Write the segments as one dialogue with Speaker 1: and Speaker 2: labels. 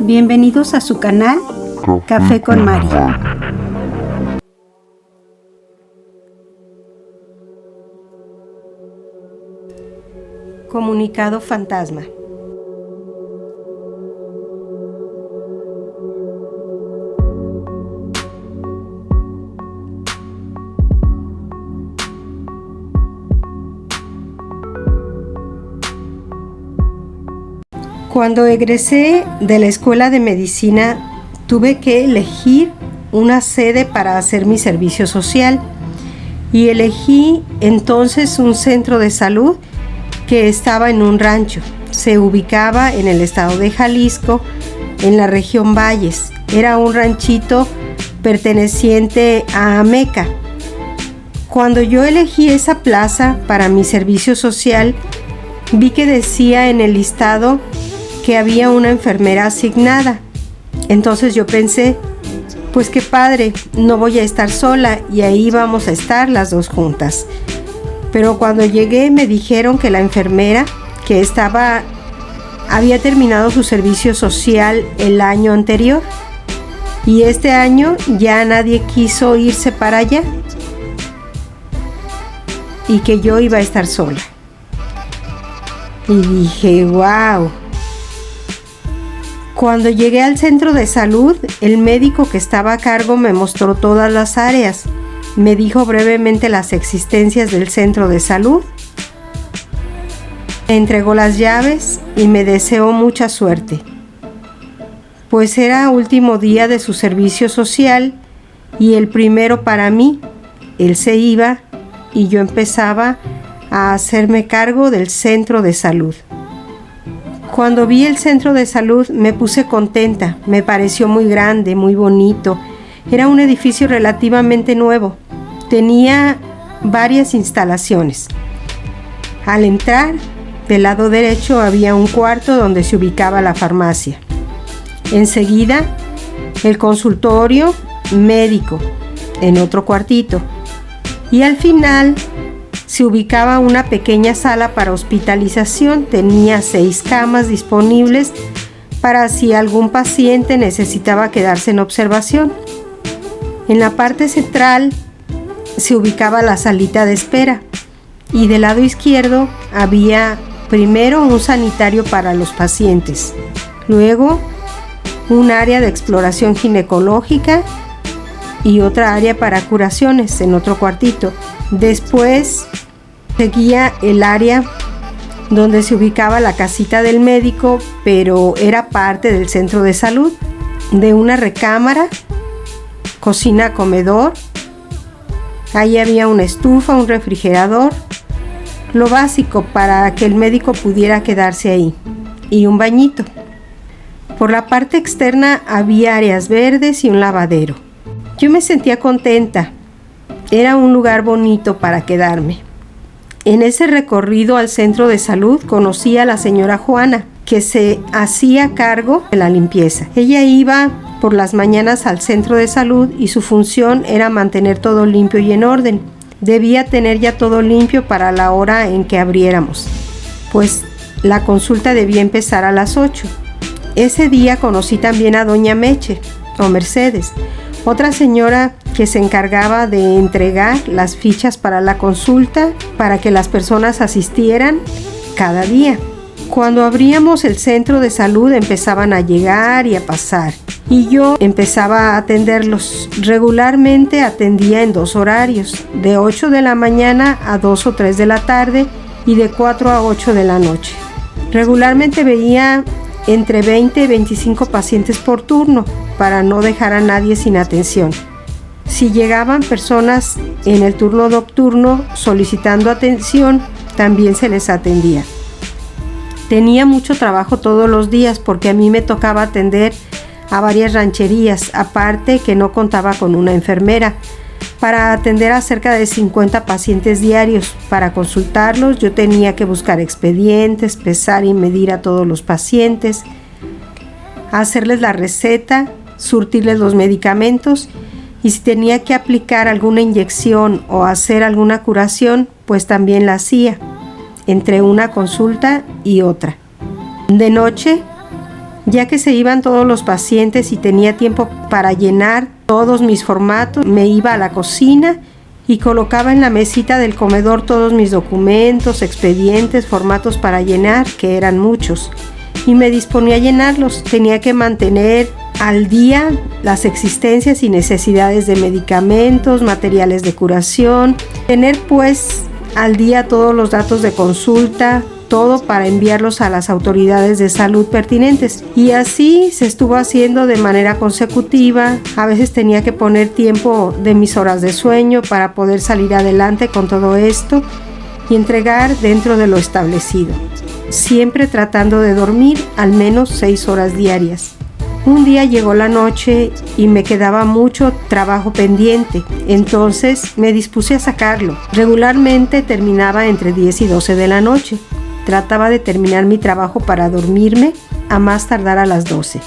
Speaker 1: Bienvenidos a su canal Café con Mari. Comunicado fantasma. Cuando egresé de la escuela de medicina, tuve que elegir una sede para hacer mi servicio social y elegí entonces un centro de salud que estaba en un rancho. Se ubicaba en el estado de Jalisco, en la región Valles. Era un ranchito perteneciente a Ameca. Cuando yo elegí esa plaza para mi servicio social, vi que decía en el listado que había una enfermera asignada. Entonces yo pensé, pues qué padre, no voy a estar sola y ahí vamos a estar las dos juntas. Pero cuando llegué me dijeron que la enfermera que había terminado su servicio social el año anterior y este año ya nadie quiso irse para allá y que yo iba a estar sola. Y dije, wow. Cuando llegué al centro de salud, el médico que estaba a cargo me mostró todas las áreas. Me dijo brevemente las existencias del centro de salud. Me entregó las llaves y me deseó mucha suerte. Pues era último día de su servicio social y el primero para mí. Él se iba y yo empezaba a hacerme cargo del centro de salud. Cuando vi el centro de salud me puse contenta, me pareció muy grande, muy bonito. Era un edificio relativamente nuevo, tenía varias instalaciones. Al entrar, del lado derecho había un cuarto donde se ubicaba la farmacia. Enseguida, el consultorio médico, en otro cuartito. Y al final se ubicaba una pequeña sala para hospitalización. Tenía 6 camas disponibles para si algún paciente necesitaba quedarse en observación. En la parte central se ubicaba la salita de espera y del lado izquierdo había primero un sanitario para los pacientes, luego un área de exploración ginecológica y otra área para curaciones en otro cuartito. Después seguía el área donde se ubicaba la casita del médico, pero era parte del centro de salud, de una recámara, cocina, comedor. Ahí había una estufa, un refrigerador, lo básico para que el médico pudiera quedarse ahí, y un bañito. Por la parte externa había áreas verdes y un lavadero. Yo me sentía contenta. Era un lugar bonito para quedarme. En ese recorrido al centro de salud conocí a la señora Juana, que se hacía cargo de la limpieza. Ella iba por las mañanas al centro de salud y su función era mantener todo limpio y en orden. Debía tener ya todo limpio para la hora en que abriéramos, pues la consulta debía empezar a las 8. Ese día conocí también a doña Meche, o Mercedes, otra señora que se encargaba de entregar las fichas para la consulta para que las personas asistieran cada día. Cuando abríamos el centro de salud empezaban a llegar y a pasar y yo empezaba a atenderlos. Regularmente atendía en 2 horarios, de 8 de la mañana a 2 o 3 de la tarde y de 4 a 8 de la noche. Regularmente veía entre 20 y 25 pacientes por turno para no dejar a nadie sin atención. Si llegaban personas en el turno nocturno solicitando atención, también se les atendía. Tenía mucho trabajo todos los días porque a mí me tocaba atender a varias rancherías, aparte que no contaba con una enfermera. Para atender a cerca de 50 pacientes diarios, para consultarlos yo tenía que buscar expedientes, pesar y medir a todos los pacientes, hacerles la receta, surtirles los medicamentos y si tenía que aplicar alguna inyección o hacer alguna curación, pues también la hacía, entre una consulta y otra. De noche Ya que se iban todos los pacientes y tenía tiempo para llenar todos mis formatos, me iba a la cocina y colocaba en la mesita del comedor todos mis documentos, expedientes, formatos para llenar, que eran muchos, y me disponía a llenarlos. Tenía que mantener al día las existencias y necesidades de medicamentos, materiales de curación, tener pues al día todos los datos de consulta, todo para enviarlos a las autoridades de salud pertinentes. Y así se estuvo haciendo de manera consecutiva. A veces tenía que poner tiempo de mis horas de sueño para poder salir adelante con todo esto y entregar dentro de lo establecido, siempre tratando de dormir al menos 6 horas diarias. Un día llegó la noche y me quedaba mucho trabajo pendiente, entonces me dispuse a sacarlo. Regularmente terminaba entre 10 y 12 de la noche. Trataba de terminar mi trabajo para dormirme a más tardar a las 12.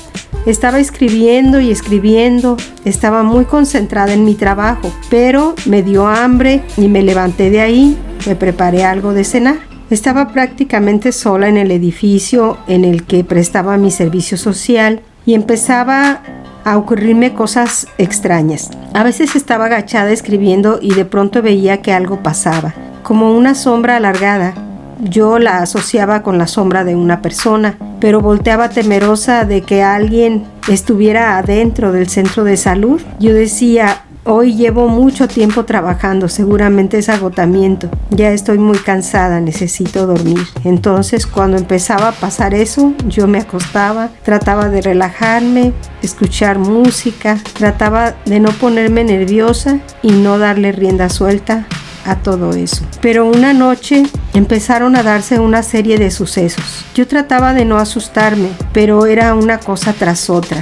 Speaker 1: Estaba escribiendo y escribiendo, estaba muy concentrada en mi trabajo, pero me dio hambre y me levanté de ahí, me preparé algo de cenar. Estaba prácticamente sola en el edificio en el que prestaba mi servicio social y empezaba a ocurrirme cosas extrañas. A veces estaba agachada escribiendo y de pronto veía que algo pasaba, como una sombra alargada. Yo la asociaba con la sombra de una persona, pero volteaba temerosa de que alguien estuviera adentro del centro de salud. Yo decía, hoy llevo mucho tiempo trabajando, seguramente es agotamiento. Ya estoy muy cansada, necesito dormir. Entonces, cuando empezaba a pasar eso, yo me acostaba, trataba de relajarme, escuchar música, trataba de no ponerme nerviosa y no darle rienda suelta a todo eso. Pero una noche empezaron a darse una serie de sucesos. Yo trataba de no asustarme, pero era una cosa tras otra.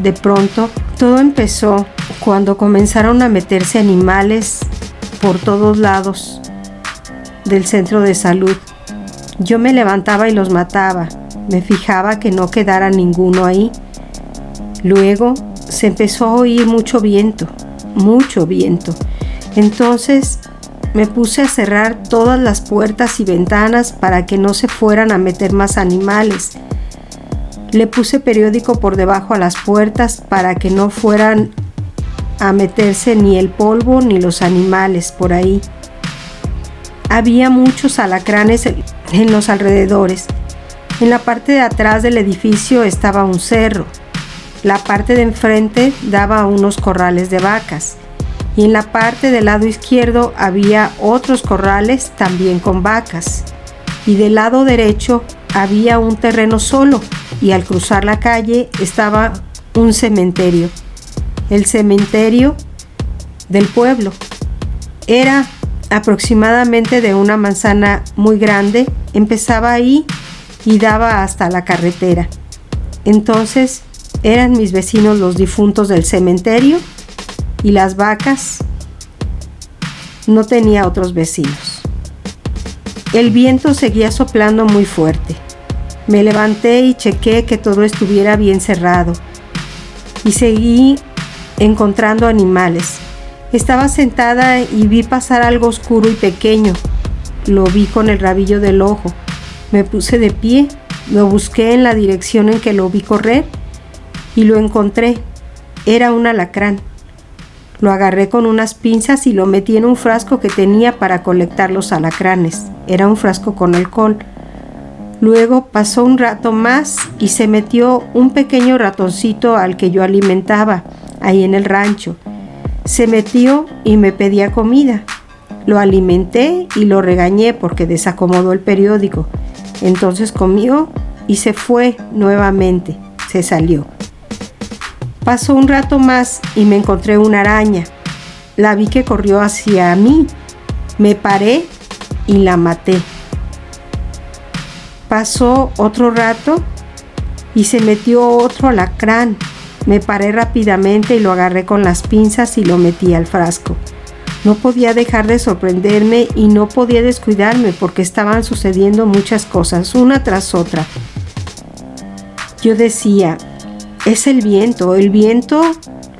Speaker 1: De pronto, todo empezó cuando comenzaron a meterse animales por todos lados del centro de salud. Yo me levantaba y los mataba. Me fijaba que no quedara ninguno ahí. Luego se empezó a oír mucho viento. Entonces me puse a cerrar todas las puertas y ventanas para que no se fueran a meter más animales. Le puse periódico por debajo a las puertas para que no fueran a meterse ni el polvo ni los animales por ahí. Había muchos alacranes en los alrededores. En la parte de atrás del edificio estaba un cerro. La parte de enfrente daba a unos corrales de vacas. Y en la parte del lado izquierdo había otros corrales también con vacas. Y del lado derecho había un terreno solo y al cruzar la calle estaba un cementerio. El cementerio del pueblo. Era aproximadamente de una manzana muy grande, empezaba ahí y daba hasta la carretera. Entonces eran mis vecinos los difuntos del cementerio y las vacas. No tenía otros vecinos. El viento seguía soplando muy fuerte. Me levanté y chequé que todo estuviera bien cerrado y seguí encontrando animales. Estaba sentada y vi pasar algo oscuro y pequeño. Lo vi con el rabillo del ojo. Me puse de pie, lo busqué en la dirección en que lo vi correr y lo encontré. Era un alacrán. Lo agarré con unas pinzas y lo metí en un frasco que tenía para colectar los alacranes. Era un frasco con alcohol. Luego pasó un rato más y se metió un pequeño ratoncito al que yo alimentaba ahí en el rancho. Se metió y me pedía comida. Lo alimenté y lo regañé porque desacomodó el periódico. Entonces comió y se fue nuevamente. Se salió. Pasó un rato más y me encontré una araña. La vi que corrió hacia mí. Me paré y la maté. Pasó otro rato y se metió otro alacrán. Me paré rápidamente y lo agarré con las pinzas y lo metí al frasco. No podía dejar de sorprenderme y no podía descuidarme porque estaban sucediendo muchas cosas, una tras otra. Yo decía, es el viento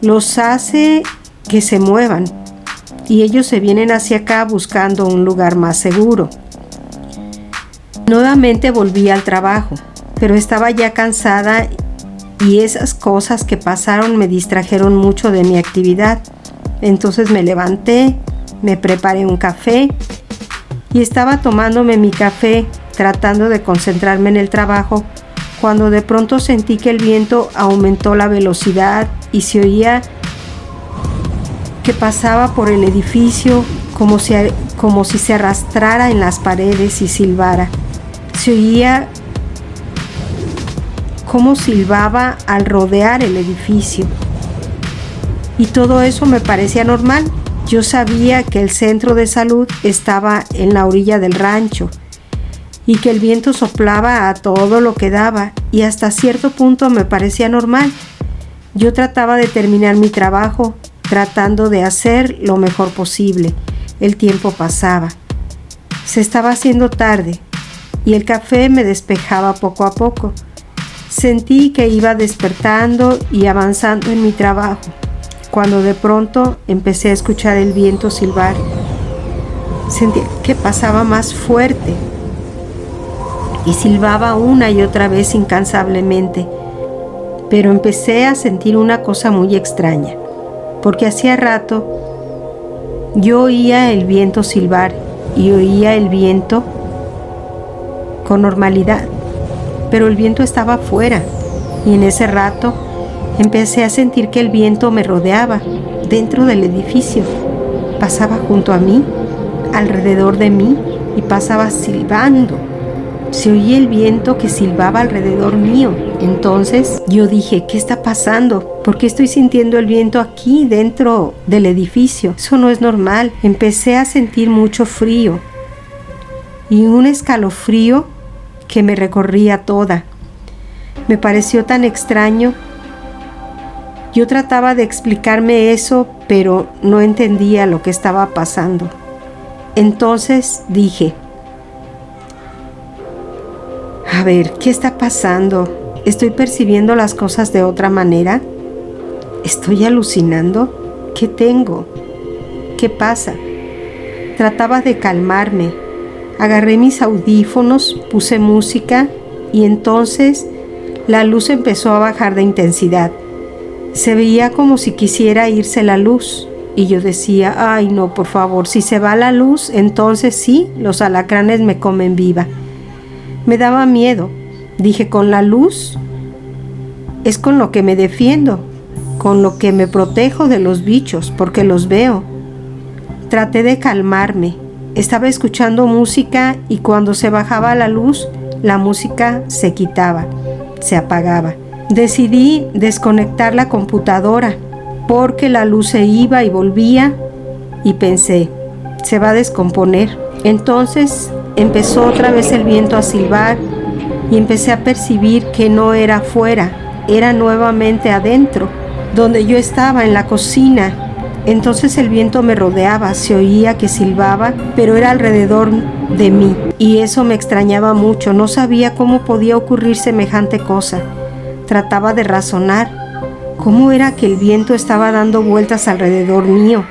Speaker 1: los hace que se muevan y ellos se vienen hacia acá buscando un lugar más seguro. Nuevamente volví al trabajo, pero estaba ya cansada y esas cosas que pasaron me distrajeron mucho de mi actividad. Entonces me levanté, me preparé un café y estaba tomándome mi café tratando de concentrarme en el trabajo cuando de pronto sentí que el viento aumentó la velocidad y se oía que pasaba por el edificio como si se arrastrara en las paredes y silbara. Se oía cómo silbaba al rodear el edificio. Y todo eso me parecía normal. Yo sabía que el centro de salud estaba en la orilla del rancho y que el viento soplaba a todo lo que daba, y hasta cierto punto me parecía normal. Yo trataba de terminar mi trabajo, tratando de hacer lo mejor posible. El tiempo pasaba. Se estaba haciendo tarde y el café me despejaba poco a poco. Sentí que iba despertando y avanzando en mi trabajo, cuando de pronto empecé a escuchar el viento silbar. Sentí que pasaba más fuerte y silbaba una y otra vez incansablemente, pero empecé a sentir una cosa muy extraña, porque hacía rato yo oía el viento silbar y oía el viento con normalidad, pero el viento estaba afuera, y en ese rato empecé a sentir que el viento me rodeaba dentro del edificio, pasaba junto a mí, alrededor de mí, y pasaba silbando. Se oía el viento que silbaba alrededor mío. Entonces yo dije, ¿qué está pasando? ¿Por qué estoy sintiendo el viento aquí dentro del edificio? Eso no es normal. Empecé a sentir mucho frío y un escalofrío que me recorría toda. Me pareció tan extraño. Yo trataba de explicarme eso, pero no entendía lo que estaba pasando. Entonces dije, a ver, ¿qué está pasando? ¿Estoy percibiendo las cosas de otra manera? ¿Estoy alucinando? ¿Qué tengo? ¿Qué pasa? Trataba de calmarme. Agarré mis audífonos, puse música y entonces la luz empezó a bajar de intensidad. Se veía como si quisiera irse la luz y yo decía, ay no, por favor, si se va la luz, entonces sí, los alacranes me comen viva. Me daba miedo. Dije, con la luz es con lo que me defiendo, con lo que me protejo de los bichos, porque los veo. Traté de calmarme. Estaba escuchando música y cuando se bajaba la luz, la música se quitaba, se apagaba. Decidí desconectar la computadora porque la luz se iba y volvía y pensé, se va a descomponer. Entonces empezó otra vez el viento a silbar y empecé a percibir que no era afuera, era nuevamente adentro, donde yo estaba en la cocina. Entonces el viento me rodeaba, se oía que silbaba, pero era alrededor de mí y eso me extrañaba mucho. No sabía cómo podía ocurrir semejante cosa. Trataba de razonar cómo era que el viento estaba dando vueltas alrededor mío.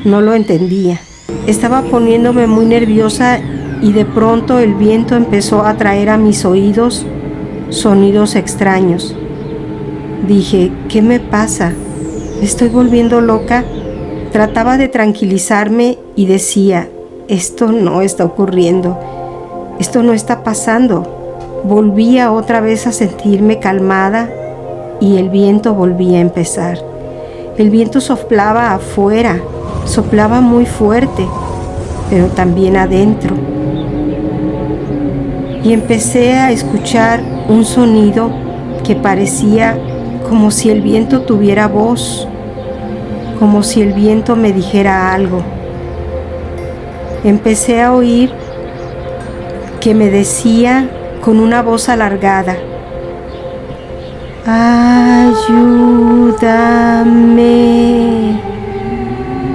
Speaker 1: No lo entendía. Estaba poniéndome muy nerviosa y de pronto el viento empezó a traer a mis oídos sonidos extraños. Dije, ¿qué me pasa? ¿Me estoy volviendo loca? Trataba de tranquilizarme y decía, esto no está ocurriendo, esto no está pasando. Volvía otra vez a sentirme calmada y el viento volvía a empezar. El viento soplaba afuera, soplaba muy fuerte, pero también adentro. Y empecé a escuchar un sonido que parecía como si el viento tuviera voz, como si el viento me dijera algo. Empecé a oír que me decía con una voz alargada, ayúdame.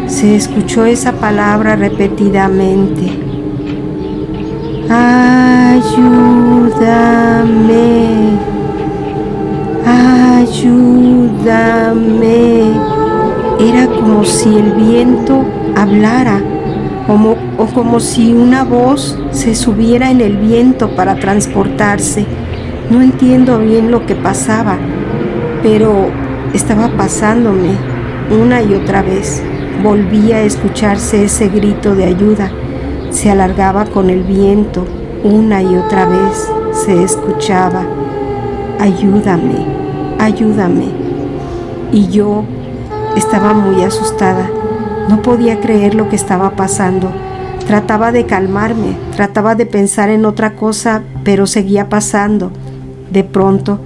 Speaker 1: Se escuchó esa palabra repetidamente. Ayúdame, ayúdame. Era como si el viento hablara, o como si una voz se subiera en el viento para transportarse. No entiendo bien lo que pasaba, pero estaba pasándome una y otra vez. Volvía a escucharse ese grito de ayuda. Se alargaba con el viento. Una y otra vez se escuchaba: ayúdame, ayúdame. Y yo estaba muy asustada. No podía creer lo que estaba pasando. Trataba de calmarme, trataba de pensar en otra cosa, pero seguía pasando. De pronto,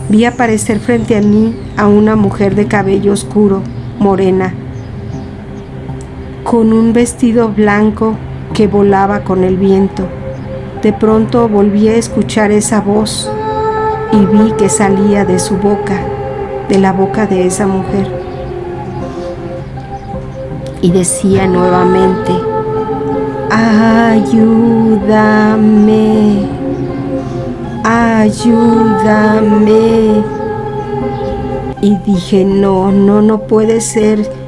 Speaker 1: vi aparecer frente a mí a una mujer de cabello oscuro, morena, con un vestido blanco que volaba con el viento. De pronto volví a escuchar esa voz y vi que salía de su boca, de la boca de esa mujer. Y decía nuevamente: ayúdame, ayúdame. Y dije: no puede ser.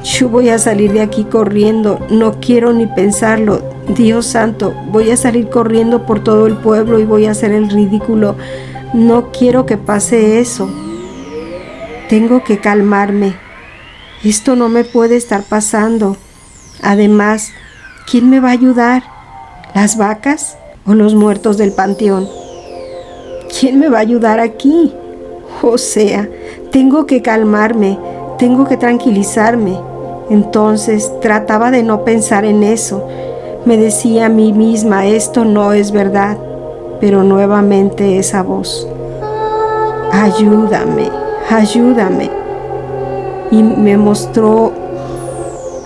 Speaker 1: Yo voy a salir de aquí corriendo. No quiero ni pensarlo. Dios santo, voy a salir corriendo por todo el pueblo y voy a hacer el ridículo. No quiero que pase eso. Tengo que calmarme. Esto no me puede estar pasando. Además, ¿quién me va a ayudar? ¿Las vacas o los muertos del panteón? ¿Quién me va a ayudar aquí? O sea, tengo que calmarme, tengo que tranquilizarme. Entonces trataba de no pensar en eso. Me decía a mí misma: esto no es verdad. Pero nuevamente esa voz: ayúdame, ayúdame. Y me mostró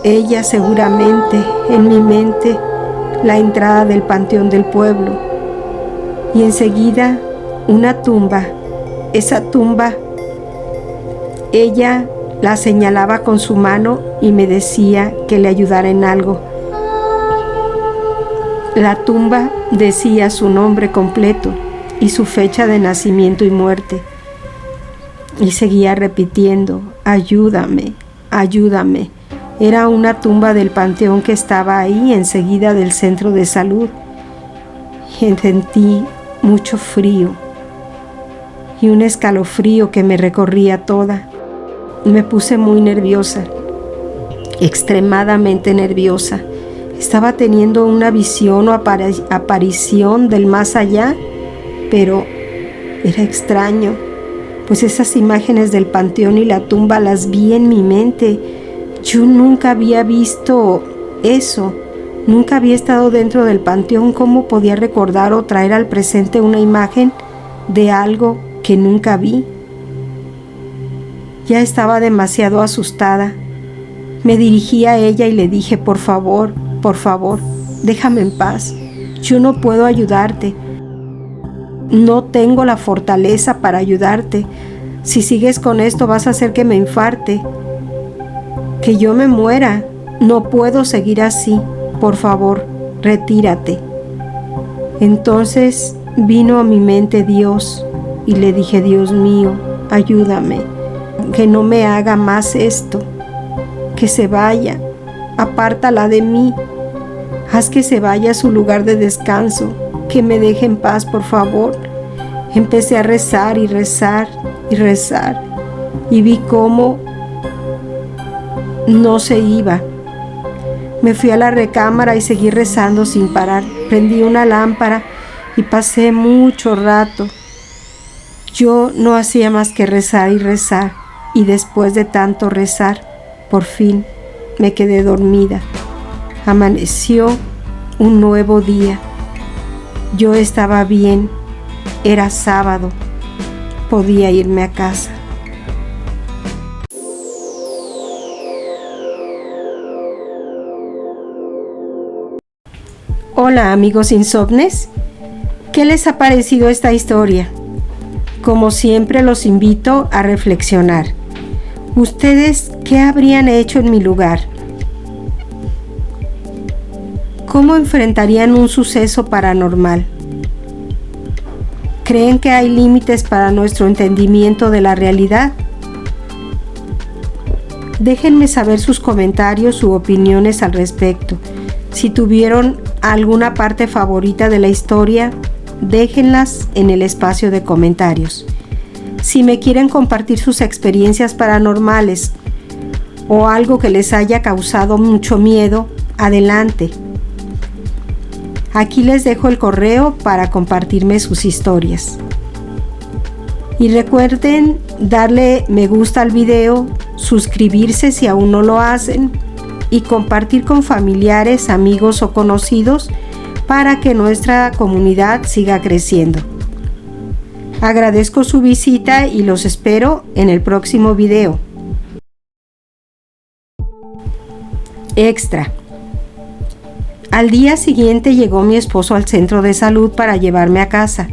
Speaker 1: ella seguramente en mi mente la entrada del panteón del pueblo. Y enseguida una tumba. Esa tumba, ella la señalaba con su mano y me decía que le ayudara en algo. La tumba decía su nombre completo y su fecha de nacimiento y muerte. Y seguía repitiendo: ayúdame, ayúdame. Era una tumba del panteón que estaba ahí enseguida del centro de salud. Y sentí mucho frío y un escalofrío que me recorría toda. Me puse muy nerviosa, extremadamente nerviosa. Estaba teniendo una visión o aparición del más allá, pero era extraño, pues esas imágenes del panteón y la tumba las vi en mi mente. Yo nunca había visto eso, nunca había estado dentro del panteón. ¿Cómo podía recordar o traer al presente una imagen de algo que nunca vi? Ya estaba demasiado asustada. Me dirigí a ella y le dije: por favor, déjame en paz. Yo no puedo ayudarte. No tengo la fortaleza para ayudarte. Si sigues con esto vas a hacer que me infarte, que yo me muera. No puedo seguir así. Por favor, retírate. Entonces vino a mi mente Dios y le dije: Dios mío, ayúdame, que no me haga más esto, que se vaya, apártala de mí, haz que se vaya a su lugar de descanso, que me deje en paz, por favor. Empecé a rezar y rezar y rezar y vi cómo no se iba. Me fui a la recámara y seguí rezando sin parar. Prendí una lámpara y pasé mucho rato. Yo no hacía más que rezar y rezar, y después de tanto rezar, por fin me quedé dormida. Amaneció un nuevo día. Yo estaba bien, era sábado, podía irme a casa. Hola amigos insomnes, ¿qué les ha parecido esta historia? Como siempre los invito a reflexionar. ¿Ustedes qué habrían hecho en mi lugar? ¿Cómo enfrentarían un suceso paranormal? ¿Creen que hay límites para nuestro entendimiento de la realidad? Déjenme saber sus comentarios u opiniones al respecto. Si tuvieron alguna parte favorita de la historia, déjenlas en el espacio de comentarios. Si me quieren compartir sus experiencias paranormales o algo que les haya causado mucho miedo, adelante. Aquí les dejo el correo para compartirme sus historias. Y recuerden darle me gusta al video, suscribirse si aún no lo hacen y compartir con familiares, amigos o conocidos para que nuestra comunidad siga creciendo. Agradezco su visita y los espero en el próximo video. Extra. Al día siguiente llegó mi esposo al centro de salud para llevarme a casa.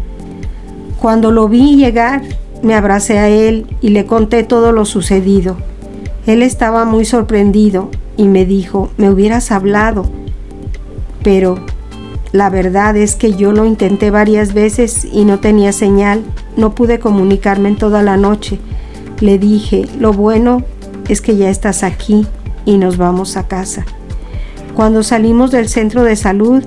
Speaker 1: Cuando lo vi llegar, me abracé a él y le conté todo lo sucedido. Él estaba muy sorprendido y me dijo, me hubieras hablado. Pero la verdad es que yo lo intenté varias veces y no tenía señal. No pude comunicarme en toda la noche. Le dije, lo bueno es que ya estás aquí y nos vamos a casa. Cuando salimos del centro de salud,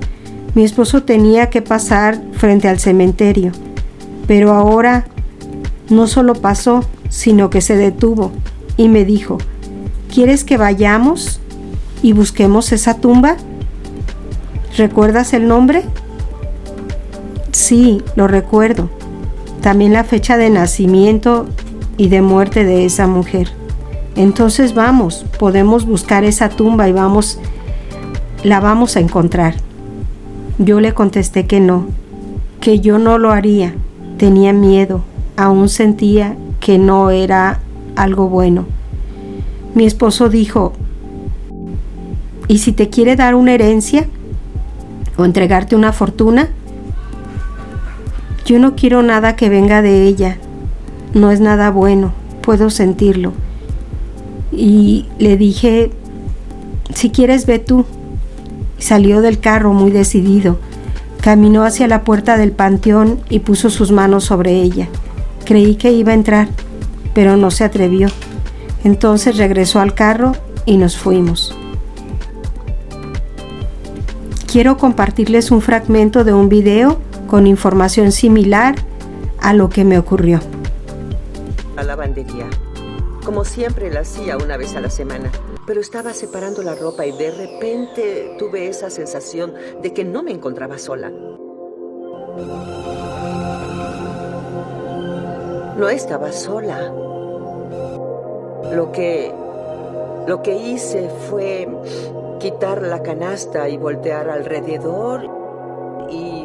Speaker 1: mi esposo tenía que pasar frente al cementerio. Pero ahora no solo pasó, sino que se detuvo y me dijo, ¿quieres que vayamos y busquemos esa tumba? ¿Recuerdas el nombre? Sí, lo recuerdo. También la fecha de nacimiento y de muerte de esa mujer. Entonces vamos, podemos buscar esa tumba y la vamos a encontrar. Yo le contesté que no, que yo no lo haría. Tenía miedo, aún sentía que no era algo bueno. Mi esposo dijo, ¿y si te quiere dar una herencia o entregarte una fortuna? Yo no quiero nada que venga de ella, no es nada bueno, puedo sentirlo. Y le dije, si quieres ve tú. Salió del carro muy decidido. Caminó hacia la puerta del panteón y puso sus manos sobre ella. Creí que iba a entrar, pero no se atrevió. Entonces regresó al carro y nos fuimos. Quiero compartirles un fragmento de un video con información similar a lo que me ocurrió.
Speaker 2: La lavandería. Como siempre la hacía una vez a la semana. Pero estaba separando la ropa y de repente tuve esa sensación de que no me encontraba sola. No estaba sola. Lo que hice fue quitar la canasta y voltear alrededor y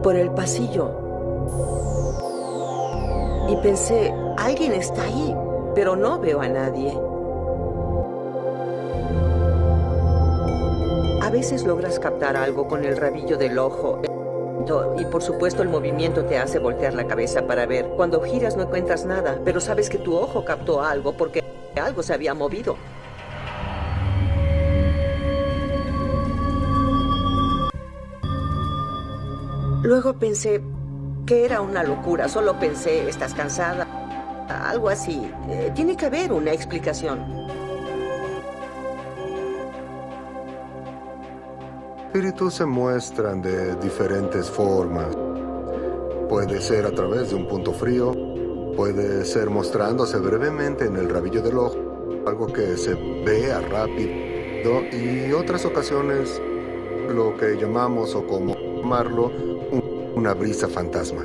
Speaker 2: por el pasillo. Y pensé, alguien está ahí. Pero no veo a nadie. A veces logras captar algo con el rabillo del ojo. Y por supuesto el movimiento te hace voltear la cabeza para ver. Cuando giras no encuentras nada, pero sabes que tu ojo captó algo porque algo se había movido. Luego pensé que era una locura. Solo pensé, estás cansada. Algo así. Tiene que haber una explicación.
Speaker 3: Espíritus se muestran de diferentes formas. Puede ser a través de un punto frío, puede ser mostrándose brevemente en el rabillo del ojo, algo que se vea rápido, y otras ocasiones lo que llamamos o como llamarlo una brisa fantasma.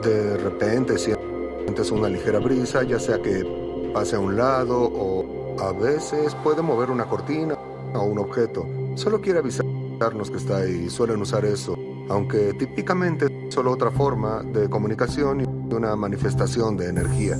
Speaker 3: De repente sientes una ligera brisa, ya sea que pase a un lado o a veces puede mover una cortina o un objeto. Solo quiere avisarnos que está ahí. Suelen usar eso, aunque típicamente es solo otra forma de comunicación y una manifestación de energía.